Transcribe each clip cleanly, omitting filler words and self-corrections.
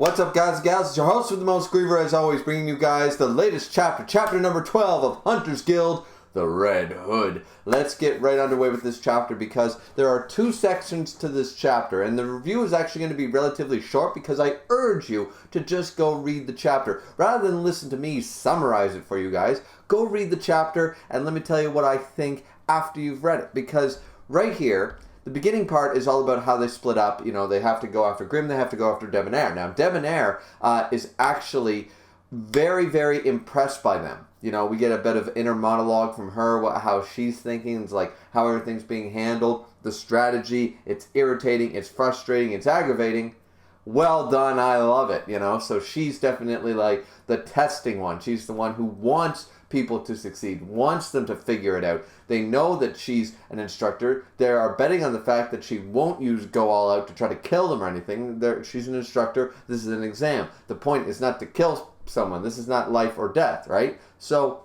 What's up, guys and gals? It's your host with the most, Griever, as always, bringing you guys the latest chapter number 12 of Hunter's Guild, The Red Hood. Let's get right underway with this chapter because there are two sections to this chapter, and the review is actually going to be relatively short because I urge you to just go read the chapter. Rather than listen to me summarize it for you guys, go read the chapter and let me tell you what I think after you've read it, because right here, the beginning part is all about how they split up. You know, they have to go after Grimm, they have to go after Debonair. Now, Debonair is actually very, very impressed by them. You know, we get a bit of inner monologue from her, how she's thinking, it's like how everything's being handled, the strategy, it's irritating, it's frustrating, it's aggravating. Well done, I love it, you know. So she's definitely like the testing one. She's the one who wants people to succeed, wants them to figure it out. They know that she's an instructor. They are betting on the fact that she won't go all out to try to kill them or anything. She's an instructor. This is an exam. The point is not to kill someone. This is not life or death, right? So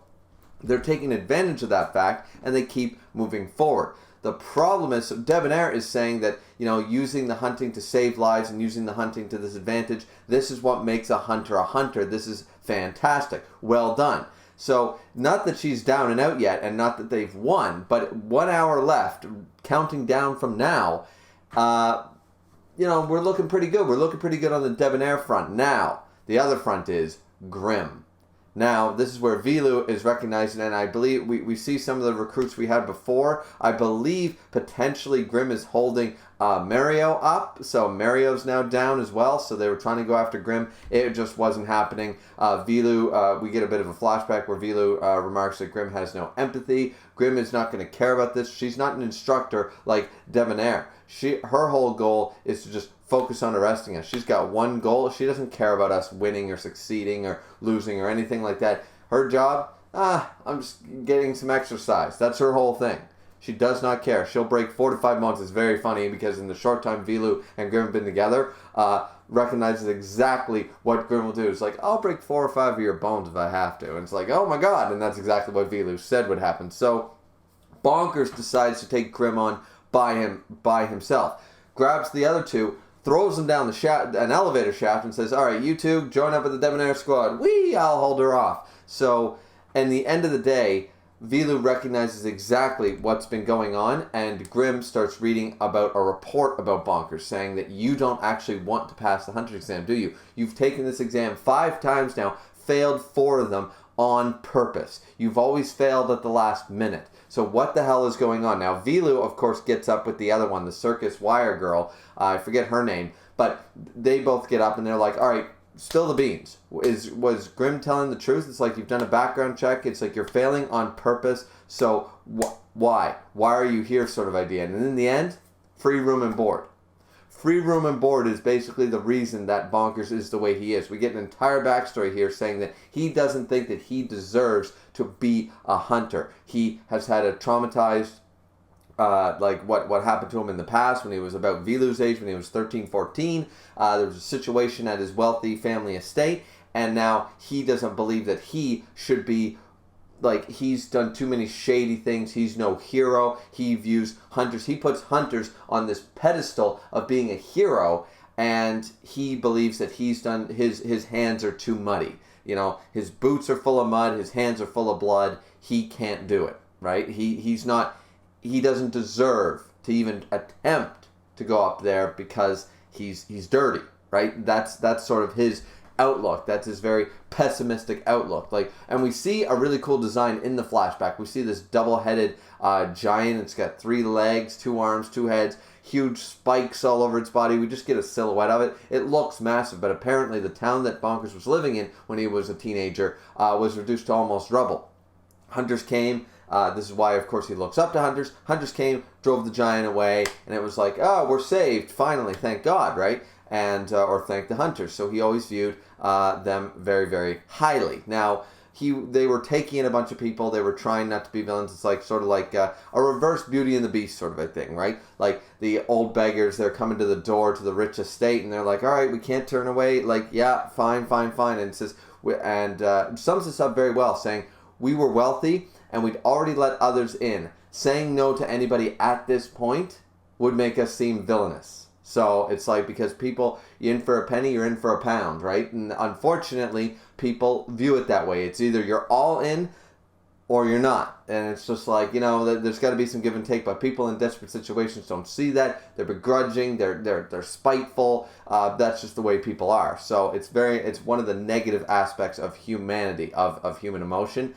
they're taking advantage of that fact and they keep moving forward. The problem is, Debonair is saying that, you know, using the hunting to save lives and using the hunting to this advantage, this is what makes a hunter a hunter. This is fantastic. Well done. So, not that she's down and out yet, and not that they've won, but 1 hour left, counting down from now, you know, we're looking pretty good. We're looking pretty good on the Debonair front. Now, the other front is Grimm. Now, this is where Vilu is recognized, and I believe we see some of the recruits we had before. I believe potentially Grimm is holding Mario up, so Mario's now down as well, so they were trying to go after Grimm. It just wasn't happening. Vilu, we get a bit of a flashback where Vilu remarks that Grimm has no empathy. Grimm is not going to care about this. She's not an instructor like Debonair. Her whole goal is to just focus on arresting us. She's got one goal. She doesn't care about us winning or succeeding or losing or anything like that. Her job, I'm just getting some exercise. That's her whole thing. She does not care. She'll break 4 to 5 months. It's very funny because in the short time Vilu and Grimm have been together, recognizes exactly what Grimm will do. It's like, I'll break 4 or 5 of your bones if I have to. And it's like, oh my god. And that's exactly what Vilu said would happen. So Bonkers decides to take Grimm on by himself. Grabs the other two, throws them down an elevator shaft and says, all right, you two, join up with the Debonair squad. I'll hold her off. So, in the end of the day, Vilu recognizes exactly what's been going on, and Grimm starts reading about a report about Bonkers, saying that you don't actually want to pass the hunter exam, do you? You've taken this exam 5 times now, failed 4 of them on purpose. You've always failed at the last minute. So what the hell is going on? Now, Vilu, of course, gets up with the other one, the circus wire girl. I forget her name. But they both get up and they're like, all right, spill the beans. Was Grimm telling the truth? It's like you've done a background check. It's like you're failing on purpose. So why? Why are you here sort of idea? And in the end, free room and board. Free room and board is basically the reason that Bonkers is the way he is. We get an entire backstory here saying that he doesn't think that he deserves to be a hunter. He has had a traumatized, like what happened to him in the past when he was about Vilu's age, when he was 13, 14. There was a situation at his wealthy family estate, and now he doesn't believe that he should be, like, he's done too many shady things. He's no hero. He views hunters, he puts hunters on this pedestal of being a hero, and he believes that he's done, his hands are too muddy. You know, his boots are full of mud, his hands are full of blood. He can't do it, right? He doesn't deserve to even attempt to go up there because he's dirty, right? That's sort of his outlook. That's his very pessimistic outlook. Like, and we see a really cool design in the flashback. We see this double-headed giant. It's got 3 legs, 2 arms, 2 heads, huge spikes all over its body. We just get a silhouette of it. It looks massive, but apparently the town that Bonkers was living in when he was a teenager was reduced to almost rubble. Hunters came. This is why, of course, he looks up to hunters. Hunters came, drove the giant away, and it was like, oh, we're saved, finally, thank God, right? And or thank the hunters. So he always viewed them very, very highly. Now, they were taking in a bunch of people. They were trying not to be villains. It's like sort of like a reverse Beauty and the Beast sort of a thing, right? Like the old beggars, they're coming to the door to the rich estate, and they're like, all right, we can't turn away. Like, yeah, fine. And it says, sums this up very well, saying, we were wealthy, and we'd already let others in. Saying no to anybody at this point would make us seem villainous. So it's like, because people, you're in for a penny, you're in for a pound, right? And unfortunately, people view it that way. It's either you're all in or you're not. And it's just like, there's got to be some give and take, but people in desperate situations don't see that. They're begrudging, they're spiteful. That's just the way people are. So it's one of the negative aspects of humanity, of human emotion.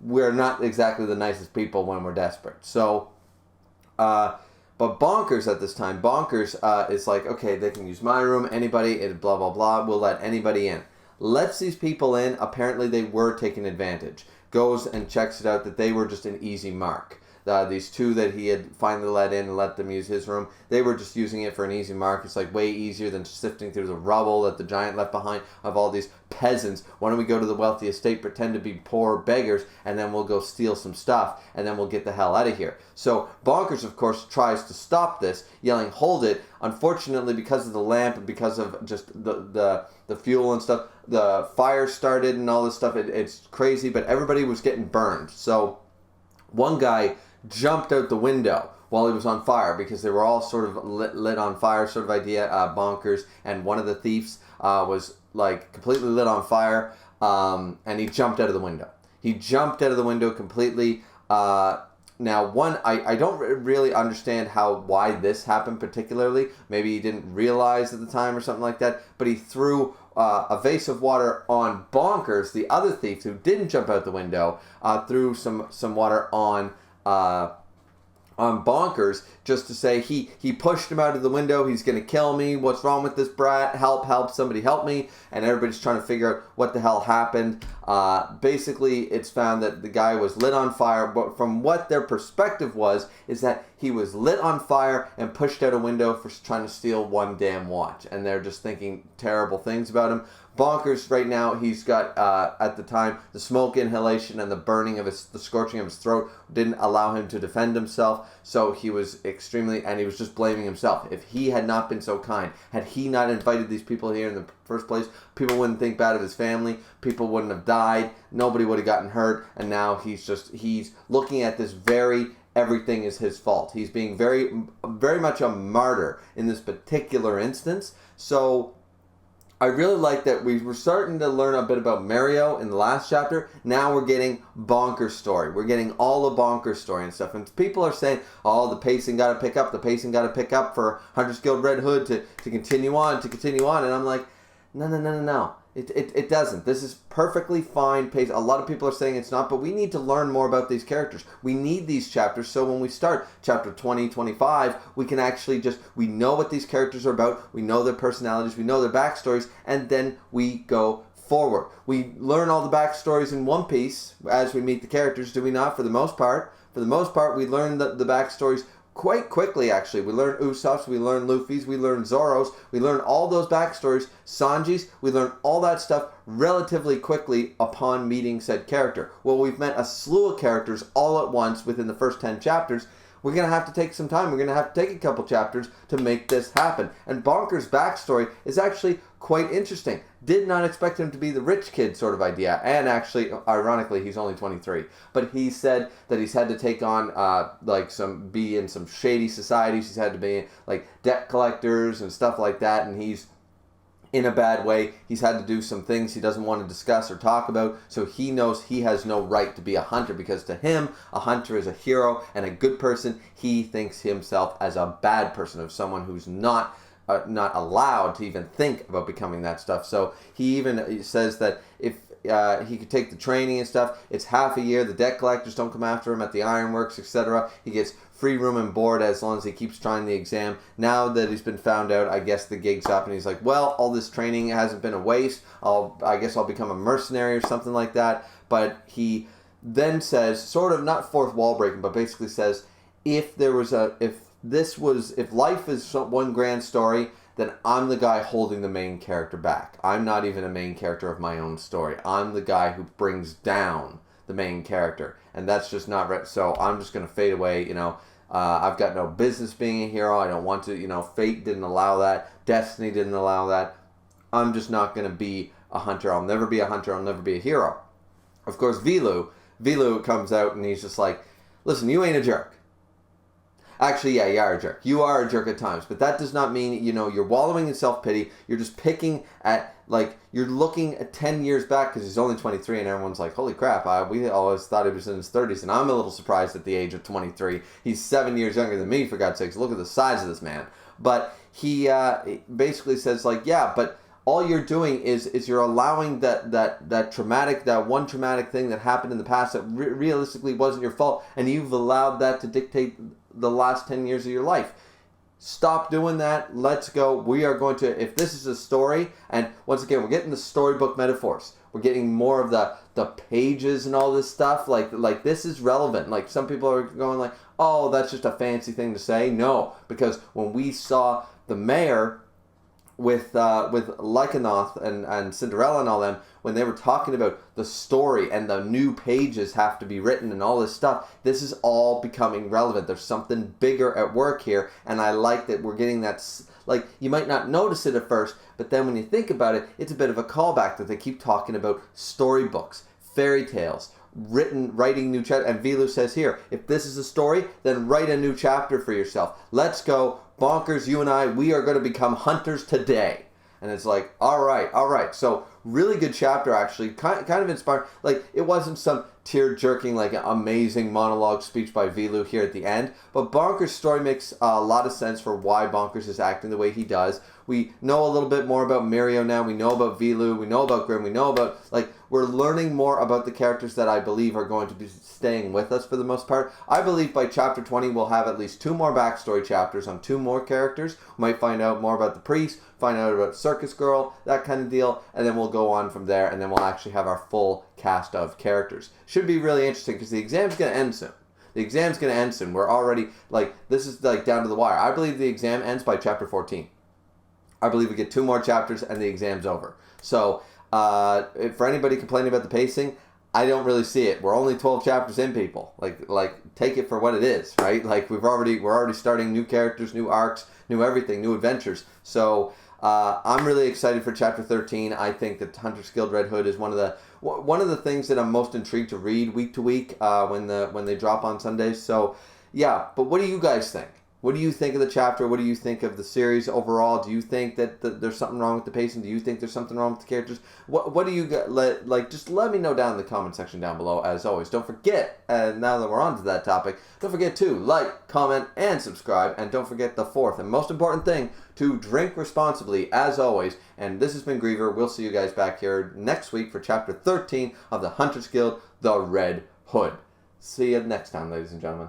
We're not exactly the nicest people when we're desperate. So, but Bonkers at this time, is like, okay, they can use my room, anybody, blah, blah, blah, we'll let anybody in. Lets these people in. Apparently they were taking advantage. Goes and checks it out that they were just an easy mark. These two that he had finally let in and let them use his room, they were just using it for an easy mark. It's like way easier than sifting through the rubble that the giant left behind of all these peasants. Why don't we go to the wealthy estate, pretend to be poor beggars, and then we'll go steal some stuff, and then we'll get the hell out of here. So Bonkers, of course, tries to stop this, yelling, hold it. Unfortunately, because of the lamp and because of just the fuel and stuff, the fire started and all this stuff. It's crazy, but everybody was getting burned. So one guy jumped out the window while he was on fire, because they were all sort of lit on fire, sort of idea. Bonkers and one of the thieves was like completely lit on fire, and he jumped out of the window. He jumped out of the window completely. Now, I don't really understand why this happened particularly. Maybe he didn't realize at the time or something like that, but he threw a vase of water on Bonkers, the other thief who didn't jump out the window, threw some water on Bonkers, just to say he pushed him out of the window. He's going to kill me. What's wrong with this brat? Help, somebody help me. And everybody's trying to figure out what the hell happened. Basically, it's found that the guy was lit on fire, but from what their perspective is that he was lit on fire and pushed out a window for trying to steal one damn watch. And they're just thinking terrible things about him. Bonkers, right now, he's got, at the time, the smoke inhalation and the scorching of his throat didn't allow him to defend himself, so he was he was just blaming himself. If he had not been so kind, had he not invited these people here in the first place, people wouldn't think bad of his family, people wouldn't have died, nobody would have gotten hurt, and now he's looking at this everything is his fault. He's being very, very much a martyr in this particular instance. So I really like that we were starting to learn a bit about Mario in the last chapter. Now we're getting Bonkers' story. We're getting all the Bonkers' story and stuff. And people are saying, oh, the pacing got to pick up for Hunter's Guild Red Hood to continue on. And I'm like, no. It doesn't. This is perfectly fine pace. A lot of people are saying it's not, but we need to learn more about these characters. We need these chapters, so when we start chapter 20, 25, we can actually we know what these characters are about, we know their personalities, we know their backstories, and then we go forward. We learn all the backstories in One Piece as we meet the characters, do we not, for the most part? For the most part, we learn the backstories quite quickly, actually. We learn Usopp's, we learn Luffy's, we learn Zoro's, we learn all those backstories, Sanji's, we learn all that stuff relatively quickly upon meeting said character. Well, we've met a slew of characters all at once within the first 10 chapters. We're going to have to take some time. We're going to have to take a couple chapters to make this happen. And Bonkers' backstory is actually quite interesting. Did not expect him to be the rich kid sort of idea. And actually, ironically, he's only 23. But he said that he's had to take on, be in some shady societies. He's had to be like debt collectors and stuff like that. And he's in a bad way. He's had to do some things he doesn't want to discuss or talk about, so he knows he has no right to be a hunter, because to him, a hunter is a hero and a good person. He thinks himself as a bad person, of someone who's not allowed to even think about becoming that stuff. So he even says that if he could take the training and stuff, it's half a year, the debt collectors don't come after him at the ironworks, etc. He gets free room and board as long as he keeps trying the exam. Now that he's been found out, I guess the gig's up, and he's like, well, all this training hasn't been a waste. I guess I'll become a mercenary or something like that. But he then says, sort of not fourth wall breaking, but basically says, if life is one grand story, then I'm the guy holding the main character back. I'm not even a main character of my own story. I'm the guy who brings down the main character, and that's just not right. So I'm just going to fade away, I've got no business being a hero. I don't want to, fate didn't allow that. Destiny didn't allow that. I'm just not going to be a hunter. I'll never be a hunter. I'll never be a hero. Of course, Vilu comes out and he's just like, listen, you ain't a jerk. Actually, yeah, you are a jerk. You are a jerk at times, but that does not mean, you know, you're wallowing in self-pity. You're just picking at, like, you're looking at 10 years back because he's only 23 and everyone's like, holy crap, we always thought he was in his 30s, and I'm a little surprised at the age of 23. He's 7 years younger than me, for God's sakes. Look at the size of this man. But he basically says, like, yeah, but all you're doing is you're allowing that one traumatic thing that happened in the past that realistically wasn't your fault, and you've allowed that to dictate the last 10 years of your life. Stop doing that. Let's go. We are going to, if this is a story, and once again, we're getting the storybook metaphors. We're getting more of the pages and all this stuff. Like this is relevant. Like some people are going like, oh, that's just a fancy thing to say. No, because when we saw the mayor with Lycanoth and Cinderella and all them, when they were talking about the story and the new pages have to be written and all this stuff, this is all becoming relevant. There's something bigger at work here, and I like that we're getting that. Like, you might not notice it at first, but then when you think about it, it's a bit of a callback that they keep talking about storybooks, fairy tales, writing new chapters. And Vilu says here, if this is a story, then write a new chapter for yourself. Let's go. Bonkers, you and I, we are going to become hunters today. And it's like, all right. So really good chapter, actually. Kind of inspired. Like, it wasn't some tear-jerking, like, amazing monologue speech by Vilu here at the end. But Bonkers' story makes a lot of sense for why Bonkers is acting the way he does. We know a little bit more about Mirio now. We know about Vilu. We know about Grim. We know about, like, we're learning more about the characters that I believe are going to be staying with us for the most part. I believe by chapter 20 we'll have at least 2 more backstory chapters on 2 more characters. We might find out more about the priest, find out about Circus Girl, that kind of deal, and then we'll go on from there, and then we'll actually have our full cast of characters. Should be really interesting because the exam's going to end soon. The exam's going to end soon. We're already, like, this is, like, down to the wire. I believe the exam ends by chapter 14. I believe we get 2 more chapters and the exam's over. So, for anybody complaining about the pacing, I don't really see it. We're only 12 chapters in, people. Like take it for what it is, right? Like we're already starting new characters, new arcs, new everything, new adventures. So I'm really excited for chapter 13. I think that Hunter's Guild Red Hood is one of the things that I'm most intrigued to read week to week when they drop on Sundays. So yeah, but what do you guys think? What do you think of the chapter? What do you think of the series overall? Do you think that there's something wrong with the pacing? Do you think there's something wrong with the characters? What do you like? Just let me know down in the comment section down below. As always, don't forget. And now that we're on to that topic, don't forget to like, comment, and subscribe. And don't forget the 4th and most important thing: to drink responsibly, as always. And this has been Griever. We'll see you guys back here next week for chapter 13 of the Hunter's Guild, the Red Hood. See you next time, ladies and gentlemen.